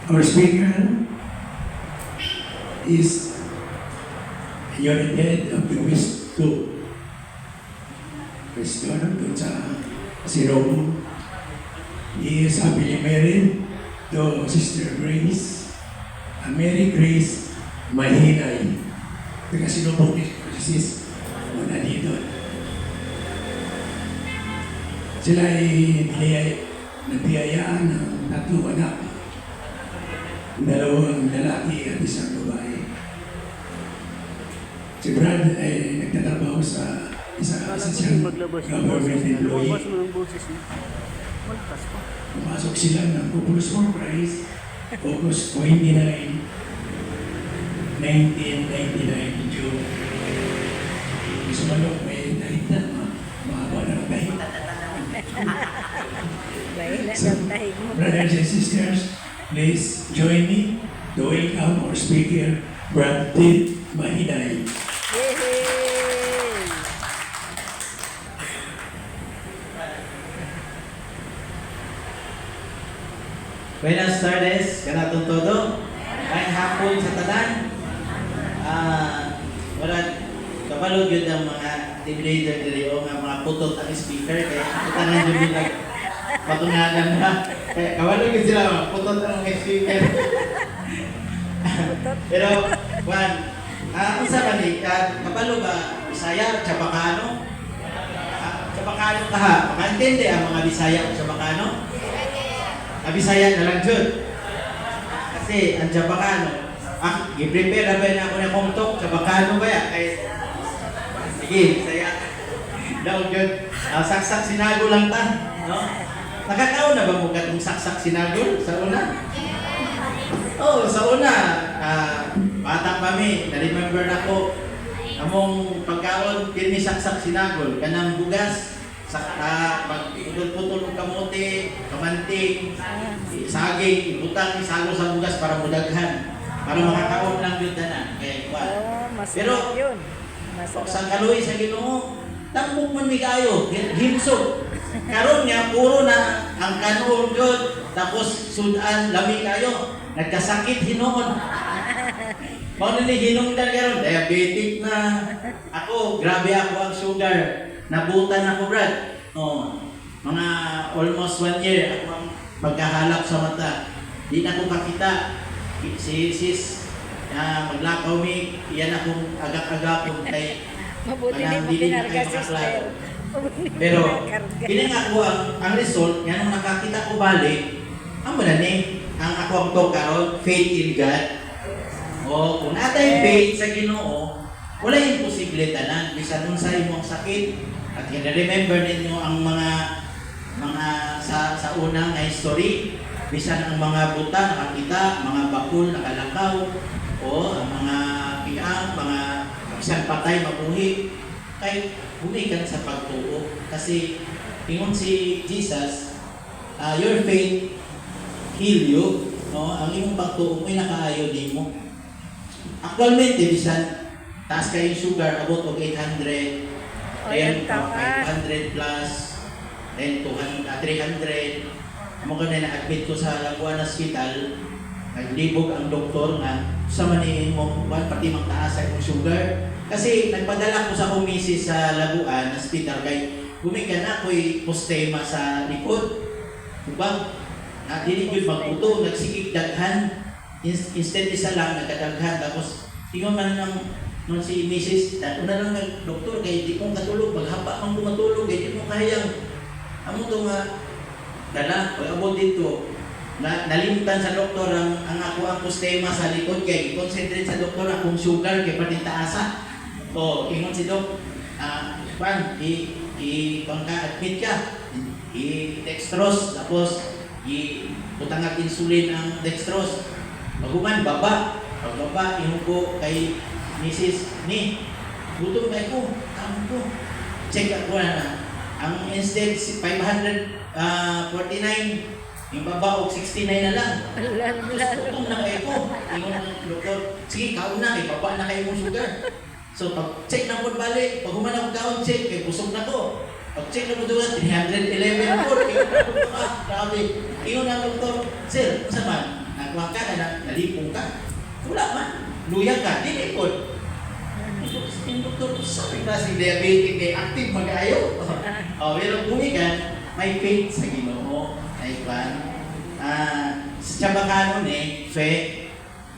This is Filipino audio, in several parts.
Our speaker is your head of the West 2. Question doon sa Sirobo. He is happily married to Sister Grace, Mary Grace Mahinay. Taga Sirobo ni Sis, muna dito. Sila ay nabiyayaan ng 3 anak. 2 lalaki at 1 babae. Si Brad ay nagtatrabaho sa isa siyang government employee. Pumasok sila ng Popular Surprise, August 29, 1999, June. Sumalok, may dahit na, mahaba na ang dahit. Brothers and sisters, please join me to welcome our speaker, Brad T. Mahinay. Buenas tardes, kanatong todo. Ay hapon sa tanan. Wala kabalog yun ang mga team leader diri o nga mga putot ang speaker kaya tanan yun nila patunagan na. Kaya kabalog yun sila mga putot ang speaker. Pero kung sa balik, kabalo ba Bisaya, Chabacano? Chabacano ka ha? Makaintindi ang mga Bisaya o Chabacano? Bisaya na lang dyan. Kasi ang Chabacano, i-prepare na ba na ako na kumtok? Chabacano ba yan? Sige, Bisaya. Daw dyan. Saksak sinago lang ta. No? Nakakaon na ba mo katong saksak sinago sa una? Oo, sa una. Bata kami, na-remember na ko. Among pagkaon, pirmi saksak sinagol. Kanang bugas. Pag-putol-putol ng kamote, kamanting, saging, ibutang, isalo sa bugas para mudaghan. Para makakaon lang yun na. Pero, sa kaluwi sa Ginoo, tambok man mi kayo, himsog. Karon nga, puro na ang kanon yun, tapos sudan, lami kayo. Nagkasakit hinoon. Paano ni hinungdan karon? Diabetic na. Ako, grabe ako ang sugar. Nabutan ako, Brad. Mga almost 1 year ako ang pagkahalap sa mata. Di na ako makita. Si sis, maglakaw mi, iyan akong agak-agapon kay mabuti din mo pinarga, sister. Pero, kining ako ang result, yan ang nakakita ko balik, ang manani, ang ako ang to karon, faith in God. Kung natay faith sa Ginoo, wala imposible tanan. Bisan nun sa imong sakit, at remember ninyo ang mga sa unang na history, bisan ang mga buta nakakita, mga bakul nakalakaw, o ang mga piang, mga bisan patay mabuhi, kay bumikan sa pagtuo. Kasi ingon si Jesus, your faith heal you, no? Ang imong pagtuo mo'y nakaayo nimo. Actualmente, bisan taas kayo sugar, abot og 800, then 500 plus, then 300. Amo ka na na-admit ko sa Labuan Hospital, naglibog ang doktor nga, sa maniin mo, pati magtaas ang sugar. Kasi nagpadala ko sa kumisis sa Labuan Hospital, kay gumikan na ako'y postema sa likod. Diba? Dili yun magputo, nagsikip daghan. Instead isa lang, nagkadaghan. Tapos, tingnan man nung si Mrs. Una lang doktor, kaya di kong katulog. Maghaba kang tumatulog, kaya di mo kayang. Amo to nga, dala, pag-abot dito, nalimutan sa doktor ang ako ang postema sa likod, kaya i-concentrate sa doktor akong sugar, kaya pati taasa. Ingon si Dok, i-admit ka, i-dextrose, tapos i-putang at insulin ang dextrose. Paguman, baba. Pagbaba, inuko kay Mrs. Ni. Gutom kayo ko. Tama ko. Check ako na. Ang instead, 549, yung baba o 69 na lang. Gutom na kayo ko. Ingon ng doktor, sige, kaon na. Baba na kayo mong sugar. So, pag-check na po balik. Pag human ako kaon, check. Kaya busog na ko. Pag-check na po doon, 311 po. Grabe. Ingon ng doktor, sir, sa man? nakuha ka na nalipong ka. Wala man. Luya ka, dili pod. Yung doktor, sabi klase diabetic kay active mag-ayo. Pero bumigan, may faith sa Ginoo. Ay plan. Sa Chabacano ni,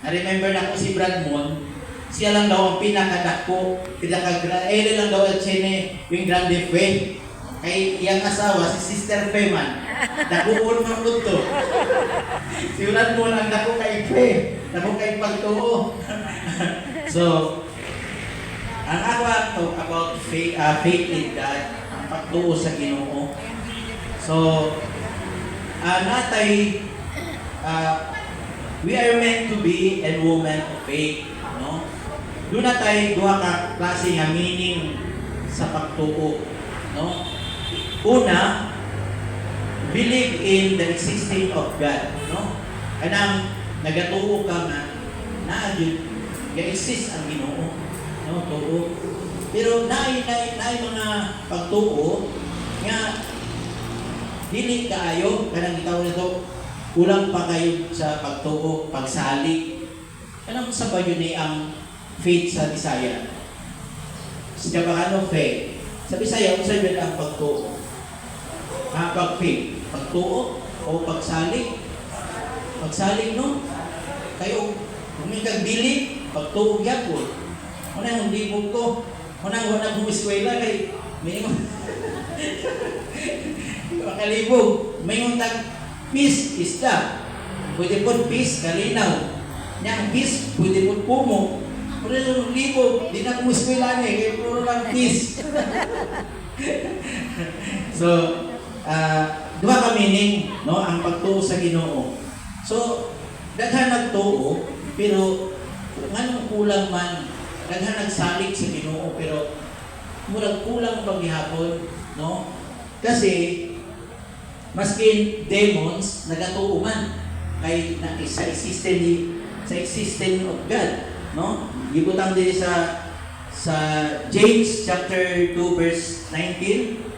remember na ko si Bradmon, siya lang daw ang pinakadako, lang daw at siya yung grande Fe. Kay iyang asawa, si Sister Fe man. Dakuon man po to. Si Bradmon ang dako kay Fe. Dako kay pagtuo. So, ang ako talk about faith in God, ang pagtuo sa Ginoo. So, we are meant to be a woman of faith, no? Doon na tayo duha ka klase nga meaning sa pagtuo, no? Una, believe in the existence of God, no? Kanang nagatuo ka nga naadyo ga-exist ang Ginoo, no? Tuo. Pero naay mga pagtuo nga dili kaayo kanang gitawag nito kulang pa kayo sa pagtuo, pagsalig. Anong sa ba yun ang faith sa Bisaya? Sa Chabacano, faith. Sa Bisaya, sa yun ang pagtuo. Pag-faith. Pagtuo o pagsalig. Pagsalig, no? Kayo, kung may kagbili, pagtuo yan po. Muna yung libog ko. Muna bumiskwela kay may makalibog. May untag peace is that. Pwede po peace, kalinaw. Niyang peace, pwede po pumo. Pwede po libog, di na kumuskwila niya, kaya puro lang peace. So, duha ka meaning, no, ang pagtuo sa Ginoo. So, daghan nagtuo, pero nganong kulang man, daghan nagsalig sa Ginoo, pero murag kulang paghihapon, no? Kasi, maskin demons nagatuo man kay sa existence of God, no? Gibutang din sa James chapter 2 verse 19.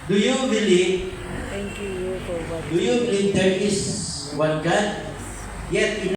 Do you believe Thank you for what there is one God? Yet